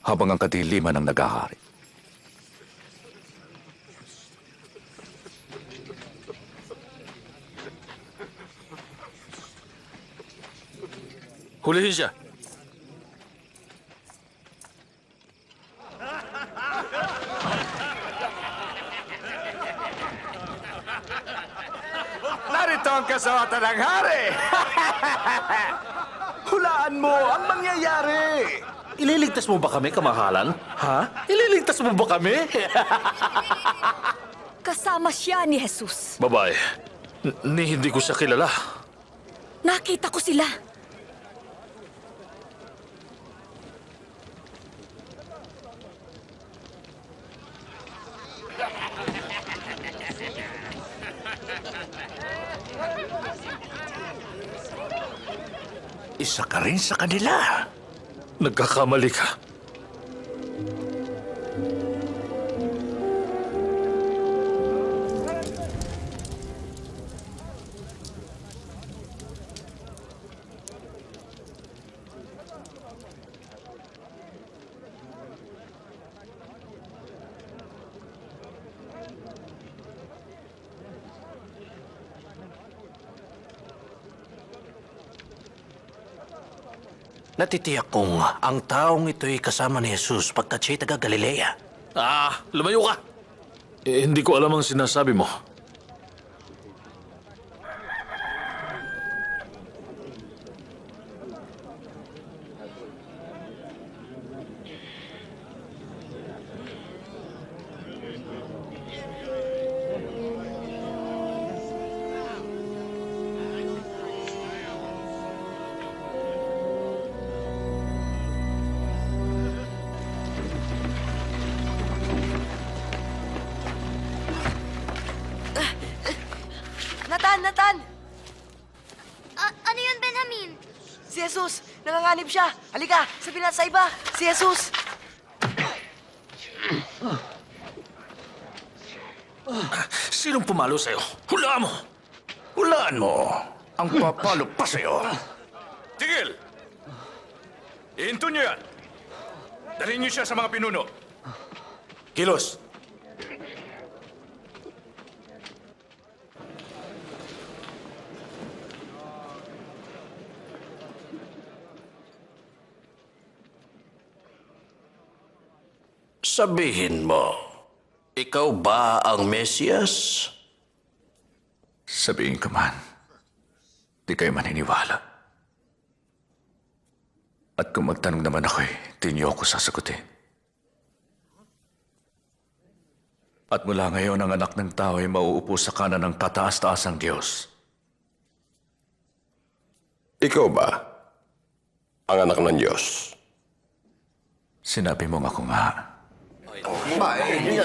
Speaker 11: habang ang kadiliman ang naghahari.
Speaker 10: Hulihin siya.
Speaker 7: Narito ang kasuotan ng hari! Hulaan mo ang mangyayari!
Speaker 10: Ililigtas mo ba kami, kamahalan? Ha? Ililigtas mo ba kami?
Speaker 6: Kasama siya ni Jesus.
Speaker 10: Babae, hindi ko siya kilala.
Speaker 6: Nakita ko sila.
Speaker 11: Isa ka rin sa kanila.
Speaker 10: Nagkakamali ka.
Speaker 5: Natitiyak kong ang taong ito'y kasama ni Jesus pagkat siya'y taga Galilea.
Speaker 10: Lumayo ka! Hindi ko alam ang sinasabi mo.
Speaker 1: Nathan!
Speaker 3: Ano yun, Benjamin?
Speaker 1: Si Jesus! Nanganganib siya! Halika! Sabihin natin sa iba! Si Jesus!
Speaker 5: Sinong pumalo sa'yo? Hulaan mo! Hulaan mo! Ang papalo pa sa'yo!
Speaker 11: Tigil! Ihinto niyo yan! Dalhin niyo siya sa mga pinuno.
Speaker 5: Kilos! Sabihin mo, ikaw ba ang Mesiyas?
Speaker 11: Sabihin ko man, di kayo maniniwala. At kung magtanong naman ako'y, di niyo ako sasagutin. At mula ngayon, ang anak ng tao ay mauupo sa kanan ng kataas-taasang Diyos.
Speaker 14: Ikaw ba ang anak ng Diyos?
Speaker 11: Sinabi mo nga ako nga.
Speaker 14: Narinig niyo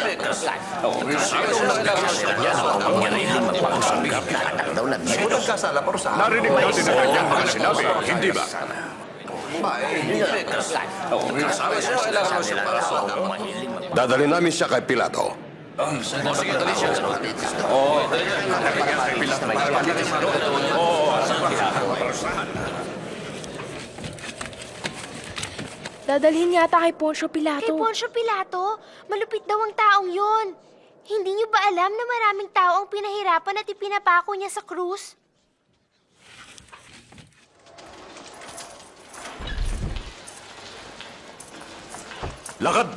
Speaker 14: din ang kanyang mga sinabi, hindi ba? Dadali namin siya kay Pilato.
Speaker 4: Dadalhin yata kay Poncio Pilato.
Speaker 3: Kay Poncio Pilato? Malupit daw ang taong yon. Hindi niyo ba alam na maraming tao ang pinahirapan at ipinapako niya sa krus?
Speaker 11: Lakad!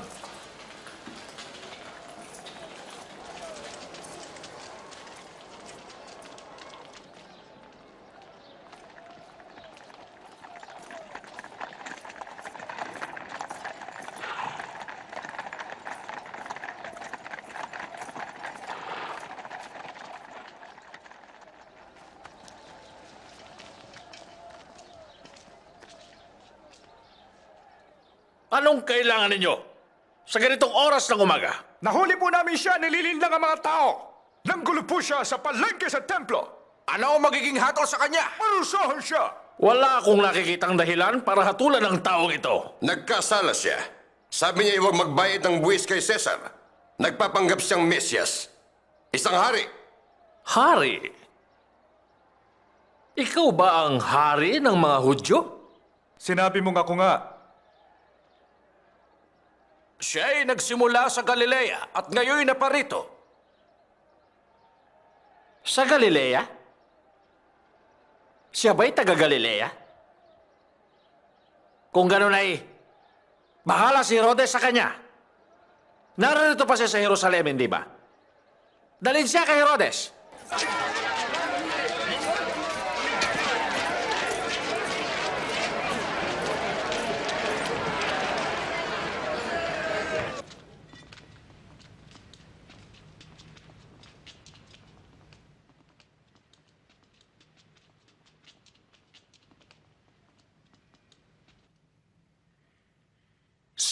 Speaker 10: Anong kailangan ninyo? Sa ganitong oras ng umaga?
Speaker 7: Nahuli po namin siya, nililinlang ang mga tao. Nanggulo po siya sa palengke sa templo.
Speaker 5: Ano ang magiging hatol sa kanya?
Speaker 7: Parusahan siya.
Speaker 10: Wala akong nakikitang dahilan para hatulan ang taong ito.
Speaker 14: Nagkasala siya. Sabi niya huwag magbayad ng buwis kay Cesar. Nagpapanggap siyang Mesyas. Isang hari.
Speaker 10: Hari? Ikaw ba ang hari ng mga Hudyo?
Speaker 7: Sinabi mo nga ko nga.
Speaker 5: Siya ay nagsimula sa Galilea at ngayon naparito.
Speaker 10: Sa Galilea? Siya ba'y taga Galilea? Kung gano'n ay, bahala si Herodes sa kanya. Narito pa siya sa Jerusalem, hindi ba? Dalhin siya kay Herodes.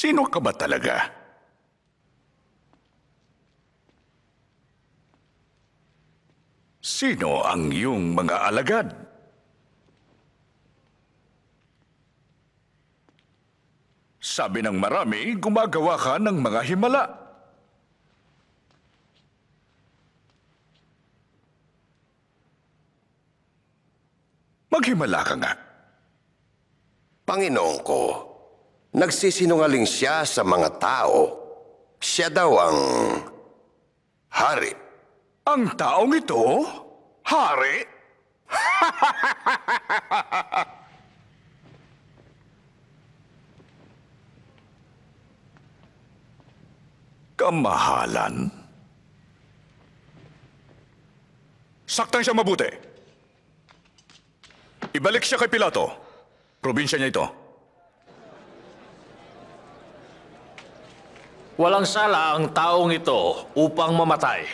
Speaker 11: Sino ka ba talaga? Sino ang iyong mga alagad? Sabi ng marami, gumagawa ka ng mga himala. Maghimala ka nga.
Speaker 14: Panginoon ko, nagsisinungaling siya sa mga tao. Siya daw ang hari.
Speaker 11: Ang taong ito? Hari? Kamahalan? Saktan siya mabuti. Ibalik siya kay Pilato. Probinsya niya ito.
Speaker 10: Walang sala ang taong ito upang mamatay.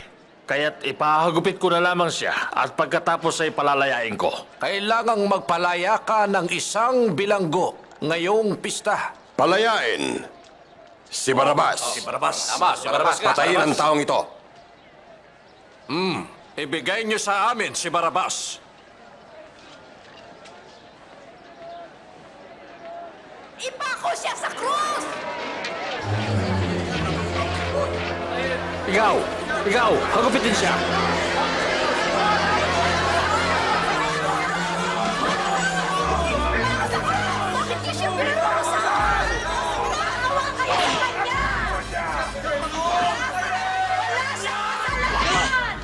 Speaker 10: Kaya't ipahagupit ko na lamang siya at pagkatapos ay palalayain ko.
Speaker 5: Kailangang magpalaya ka ng isang bilanggo ngayong pista.
Speaker 14: Palayain si Barabas.
Speaker 5: Si Barabas. Tama, si Barabas.
Speaker 14: Patayin ang taong ito.
Speaker 5: Ibigay niyo sa amin si Barabas.
Speaker 6: Ipako siya sa krus!
Speaker 10: Ikaw, hagupitin siya.
Speaker 6: Bakit niya siya pinapakusahan? Naawa kayo sa kanya! Wala siyang kasalanan!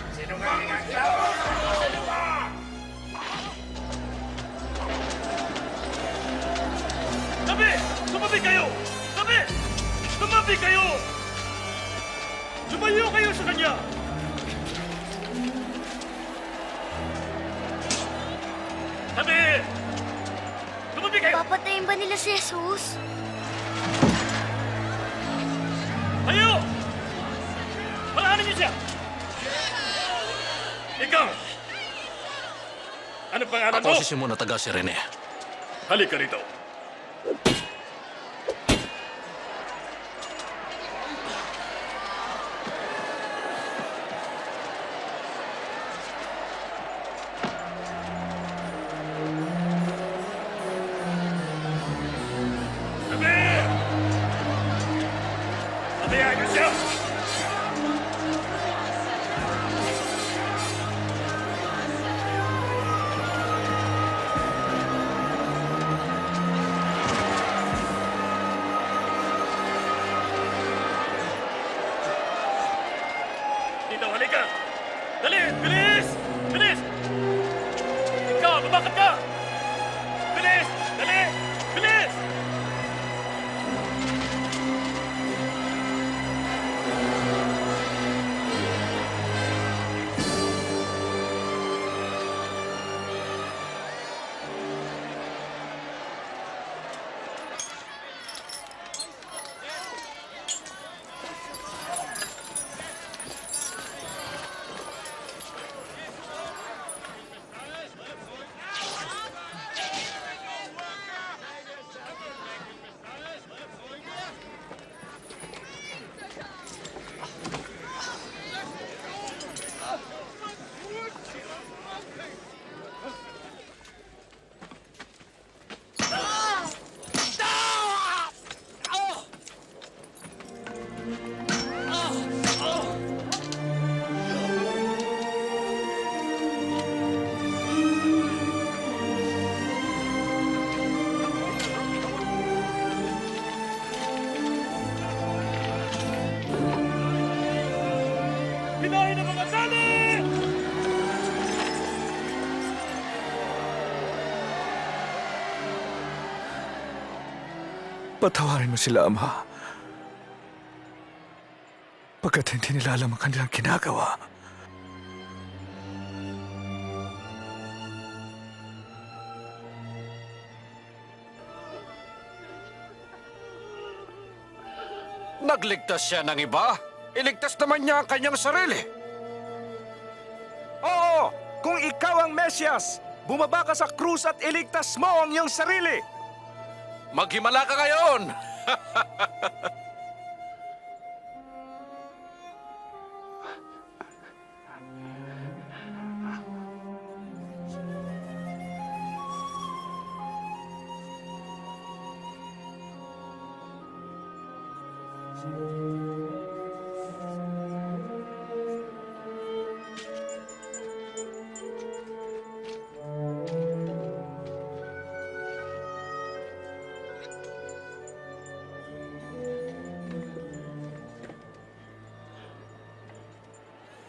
Speaker 7: Tabi! Tumabi kayo! Tabi! Tumabi kayo! Lumayo kayo sa kanya! Tabi! Tumabi kayo!
Speaker 3: Papatayin ba nila si Jesus?
Speaker 7: Tayo! Malahanin niyo siya! Ikaw! Ano pangalan mo?
Speaker 5: Ako si Simon na taga Sirene.
Speaker 7: Halika rito. Tabi! Tabihan niyo siya! Dito, halika! Dali! Bilis! Bilis! Ikaw, lumakad ka! Bilis! Dali! Bilis! Pinahin ang mga tali!
Speaker 11: Patawarin mo sila, Ama. Pagkat hindi nila alam ang kanilang ginagawa.
Speaker 5: Nagligtas siya ng iba. Iligtas naman niya ang kanyang sarili.
Speaker 7: Oo! Kung ikaw ang Mesyas, bumaba ka sa krus at iligtas mo ang iyong sarili!
Speaker 5: Maghimala ka ngayon!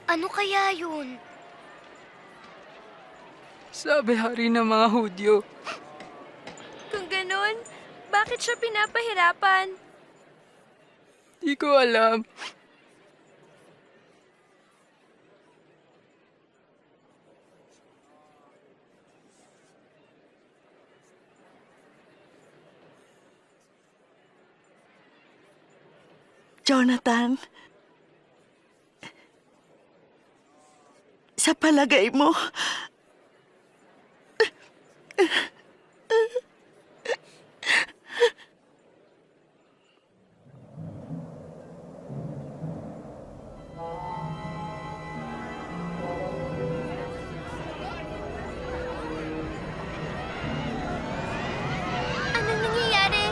Speaker 3: Ano kaya yun?
Speaker 2: Sabi hari ng mga Hudyo.
Speaker 4: Kung ganun, bakit siya pinapahirapan?
Speaker 2: Di ko alam.
Speaker 9: Jonathan, sa palagay mo,
Speaker 3: Anong nangyayari?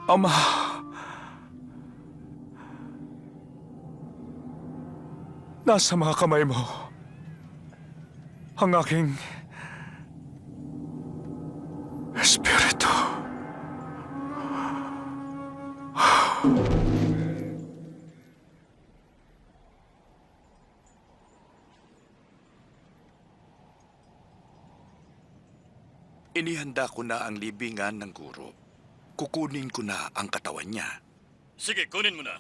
Speaker 7: Ama. Nasa mga kamay mo ang aking espiritu.
Speaker 15: Inihanda ko na ang libingan ng guro. Kukunin ko na ang katawan niya.
Speaker 12: Sige, kunin mo na.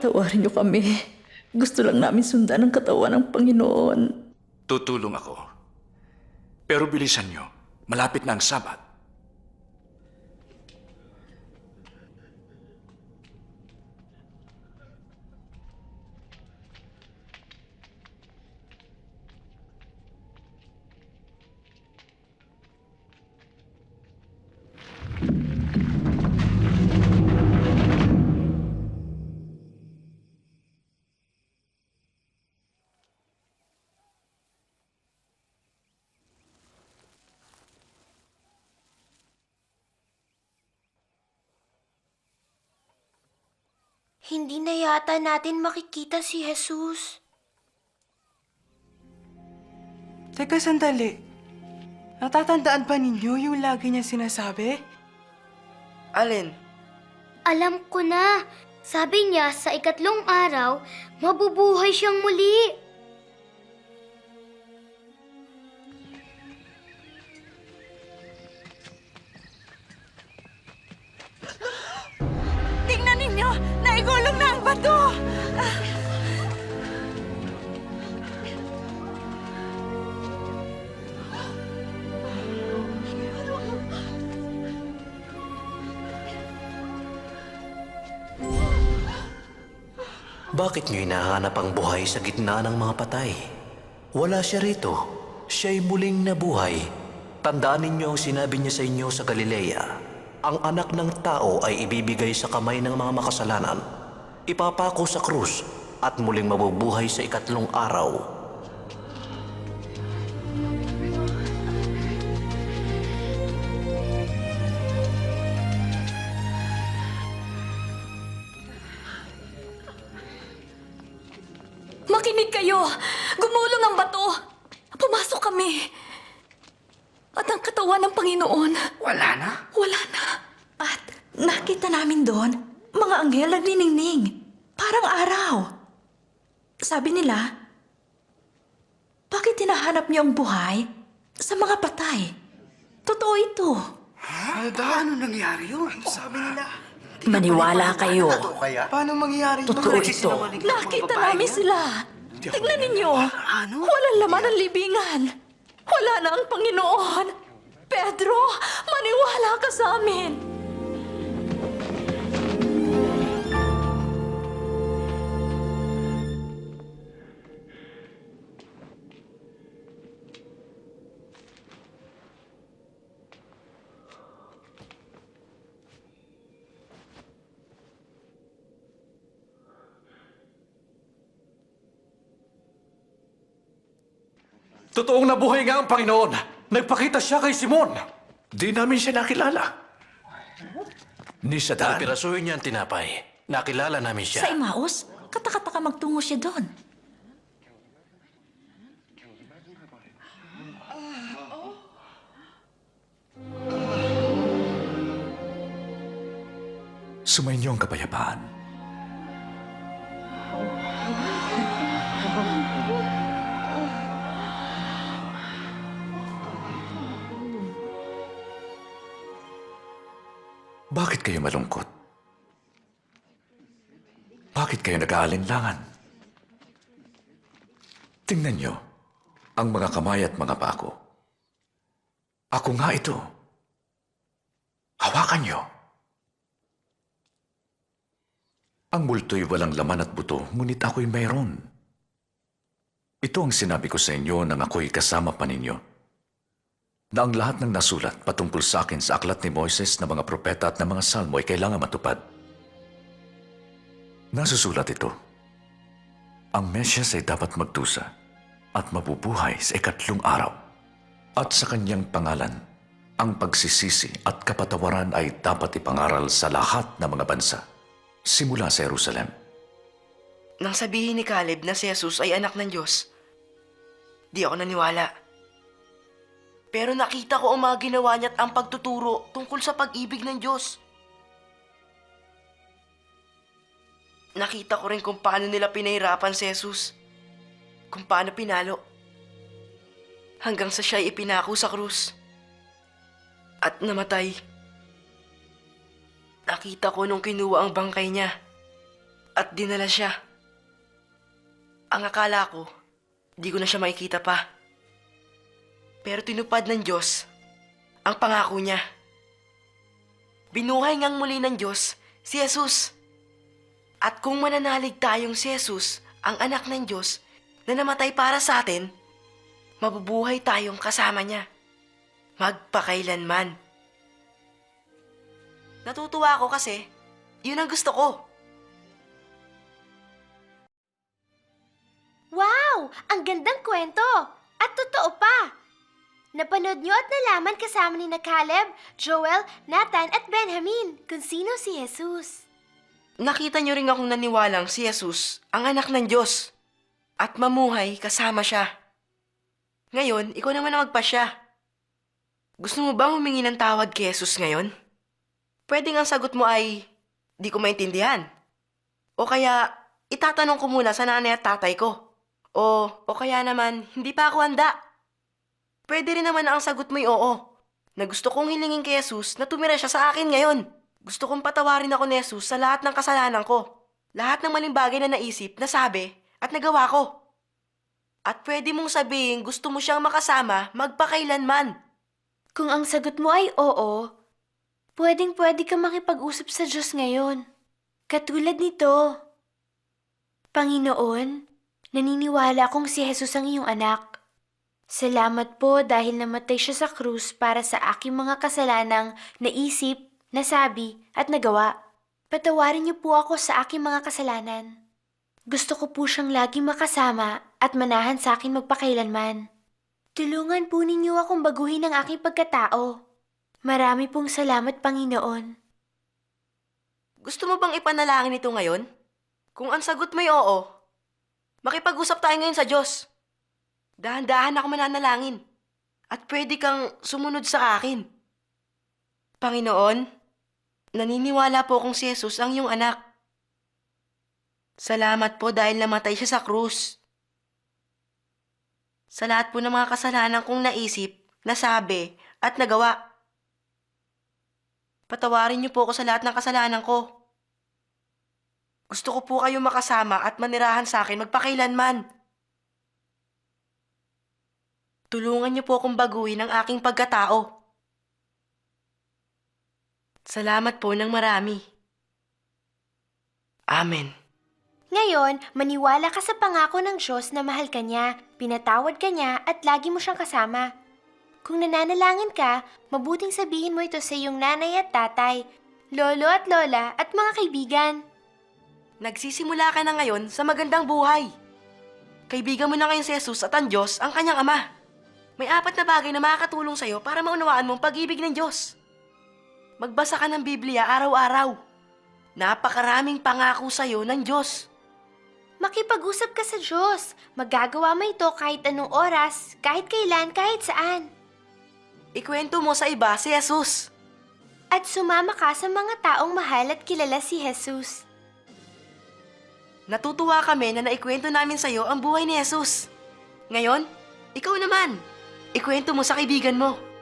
Speaker 9: patawarin niyo kami. Gusto lang namin sundan ang katawan ng Panginoon.
Speaker 15: Tutulong ako. Pero bilisan niyo. Malapit na ang Sabat.
Speaker 3: Hindi na yata natin makikita si Jesus.
Speaker 2: Teka, sandali. Natatandaan ba ninyo yung lagi niya sinasabi?
Speaker 1: Alin?
Speaker 3: Alam ko na. Sabi niya sa 3 araw, mabubuhay siyang muli.
Speaker 9: Tingnan ninyo! Naigulong na ang bato!
Speaker 5: Bakit niyo hinahanap ang buhay sa gitna ng mga patay? Wala siya rito. Siya'y muling nabuhay. Tandaan ninyo ang sinabi niya sa inyo sa Galilea. Ang anak ng tao ay ibibigay sa kamay ng mga makasalanan. Ipapako sa krus at muling mabubuhay sa 3 araw.
Speaker 9: Makinig kayo! Gumulong ang bato! Pumasok kami! At ang katawan ng Panginoon...
Speaker 13: Wala na?
Speaker 9: Wala na. At nakita namin doon, mga anghel nagniningning. Parang araw. Sabi nila, bakit hinahanap niyo ang buhay sa mga patay? Totoo ito.
Speaker 13: Paano nangyari yun? Sabi nila.
Speaker 9: Maniwala kayo.
Speaker 2: Paano mangyayari yun?
Speaker 9: Totoo ito. Nakita namin sila. Tignan ninyo. Walang laman ang libingan. Wala na ang Panginoon. Pedro, maniwala ka sa amin.
Speaker 11: Totoong nabuhay nga ang Panginoon. Nagpakita siya kay Simon. Di namin siya nakilala. Ni Satan?
Speaker 5: Pirasuhin niya ang tinapay. Nakilala namin
Speaker 9: Sa
Speaker 5: siya.
Speaker 9: Emmaus, katakataka magtungo siya doon.
Speaker 11: Sumainyo ang kapayapaan. Bakit kayo malungkot? Bakit kayo nag-aalinlangan? Tingnan niyo ang mga kamay at mga pako. Ako nga ito. Hawakan niyo. Ang multo'y walang laman at buto, ngunit ako'y mayroon. Ito ang sinabi ko sa inyo nang ako'y kasama pa ninyo. Na ang lahat ng nasulat patungkol sa akin sa aklat ni Moises na mga propeta at na mga salmo ay kailangan matupad. Nasusulat ito. Ang Mesyas ay dapat magdusa at mabubuhay sa 3 araw. At sa kanyang pangalan, ang pagsisisi at kapatawaran ay dapat ipangaral sa lahat ng mga bansa. Simula sa Jerusalem.
Speaker 1: Nang sabihin ni Caleb na si Jesus ay anak ng Diyos, di ako naniwala. Pero nakita ko ang mga ginawa niya at ang pagtuturo tungkol sa pag-ibig ng Diyos. Nakita ko rin kung paano nila pinahirapan si Jesus. Kung paano pinalo. Hanggang sa siya'y ipinako sa krus. At namatay. Nakita ko nung kinuha ang bangkay niya at dinala siya. Ang akala ko, di ko na siya makikita pa. Pero tinupad ng Diyos ang pangako niya. Binuhay ngang muli ng Diyos si Jesus. At kung mananalig tayong si Jesus, ang anak ng Diyos na namatay para sa atin, mabubuhay tayong kasama niya. Magpakailanman. Natutuwa ako kasi, yun ang gusto ko.
Speaker 3: Wow! Ang gandang kwento! At totoo pa! Napanood niyo at nalaman kasama ni na Caleb, Joel, Nathan at Benjamin kung sino si Jesus.
Speaker 1: Nakita niyo rin akong naniwalang si Jesus, ang anak ng Diyos, at mamuhay kasama siya. Ngayon, ikaw naman ang magpasya. Gusto mo bang humingi ng tawad kay Jesus ngayon? Pwedeng ang sagot mo ay, di ko maintindihan. O kaya, itatanong ko muna sa nanay at tatay ko. O kaya naman, hindi pa ako handa. Pwede rin naman na ang sagot mo'y oo, na gusto kong hilingin kay Jesus na tumira siya sa akin ngayon. Gusto kong patawarin ako ni Jesus sa lahat ng kasalanan ko. Lahat ng maling bagay na naisip, nasabi, at nagawa ko. At pwede mong sabihin gusto mo siyang makasama magpakailanman.
Speaker 4: Kung ang sagot mo ay oo, pwedeng-pwede ka makipag-usap sa Diyos ngayon. Katulad nito. Panginoon, naniniwala akong si Jesus ang iyong anak. Salamat po dahil namatay siya sa krus para sa aking mga kasalanang naisip, nasabi at nagawa. Patawarin niyo po ako sa aking mga kasalanan. Gusto ko po siyang laging makasama at manahan sa akin magpakailanman. Tulungan po ninyo akong baguhin ang aking pagkatao. Marami pong salamat, Panginoon.
Speaker 1: Gusto mo bang ipanalangin ito ngayon? Kung ang sagot mo'y oo, makipag-usap tayo ngayon sa Diyos. Dahan-dahan ako mananalangin. At pwede kang sumunod sa akin. Panginoon, naniniwala po kong si Jesus ang iyong anak. Salamat po dahil namatay siya sa krus. Sa lahat po ng mga kasalanan kong naisip, nasabi, at nagawa. Patawarin niyo po ako sa lahat ng kasalanan ko. Gusto ko po kayo makasama at manirahan sa akin magpakailanman. Tulungan niyo po akong baguhin ang aking pagkatao. Salamat po ng marami. Amen.
Speaker 3: Ngayon, maniwala ka sa pangako ng Diyos na mahal ka niya, pinatawad ka niya at lagi mo siyang kasama. Kung nananalangin ka, mabuting sabihin mo ito sa iyong nanay at tatay, lolo at lola at mga kaibigan.
Speaker 1: Nagsisimula ka na ngayon sa magandang buhay. Kaibigan mo na ngayon si Jesus at ang Diyos ang kanyang Ama. May 4 na bagay na makakatulong sa'yo para maunawaan mo ang pag-ibig ng Diyos. Magbasa ka ng Biblia araw-araw. Napakaraming pangako sa'yo ng Diyos.
Speaker 3: Makipag-usap ka sa Diyos. Magagawa mo ito kahit anong oras, kahit kailan, kahit saan.
Speaker 1: Ikwento mo sa iba si Jesus.
Speaker 3: At sumama ka sa mga taong mahal at kilala si Jesus.
Speaker 1: Natutuwa kami na naikwento namin sa'yo ang buhay ni Jesus. Ngayon, ikaw naman. Ikwento mo sa kaibigan mo.